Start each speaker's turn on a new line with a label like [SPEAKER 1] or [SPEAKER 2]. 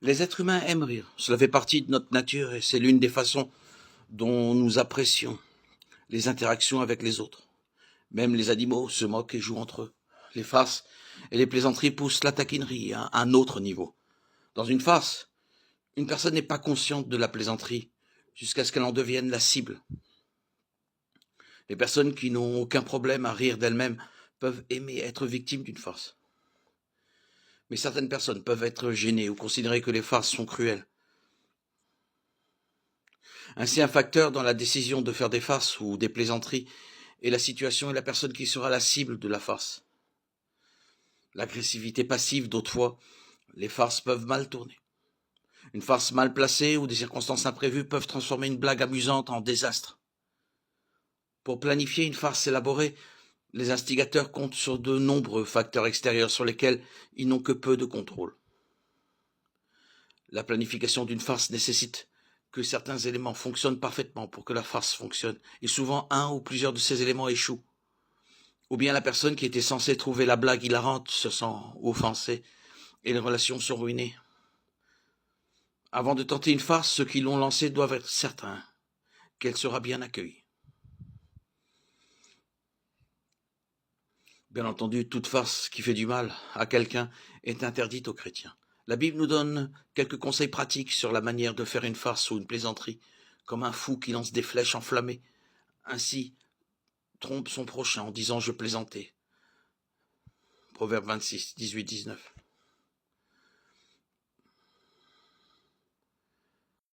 [SPEAKER 1] Les êtres humains aiment rire. Cela fait partie de notre nature et c'est l'une des façons dont nous apprécions les interactions avec les autres. Même les animaux se moquent et jouent entre eux. Les farces et les plaisanteries poussent la taquinerie à un autre niveau. Dans une farce, une personne n'est pas consciente de la plaisanterie jusqu'à ce qu'elle en devienne la cible. Les personnes qui n'ont aucun problème à rire d'elles-mêmes peuvent aimer être victimes d'une farce. Mais certaines personnes peuvent être gênées ou considérer que les farces sont cruelles. Ainsi, un facteur dans la décision de faire des farces ou des plaisanteries est la situation et la personne qui sera la cible de la farce. L'agressivité passive d'autrefois, les farces peuvent mal tourner. Une farce mal placée ou des circonstances imprévues peuvent transformer une blague amusante en désastre. Pour planifier une farce élaborée, les instigateurs comptent sur de nombreux facteurs extérieurs sur lesquels ils n'ont que peu de contrôle. La planification d'une farce nécessite que certains éléments fonctionnent parfaitement pour que la farce fonctionne, et souvent un ou plusieurs de ces éléments échouent. Ou bien la personne qui était censée trouver la blague hilarante se sent offensée et les relations sont ruinées. Avant de tenter une farce, ceux qui l'ont lancée doivent être certains qu'elle sera bien accueillie. Bien entendu, toute farce qui fait du mal à quelqu'un est interdite aux chrétiens. La Bible nous donne quelques conseils pratiques sur la manière de faire une farce ou une plaisanterie, comme un fou qui lance des flèches enflammées. Ainsi, trompe son prochain en disant « je plaisantais ». Proverbe 26, 18, 19.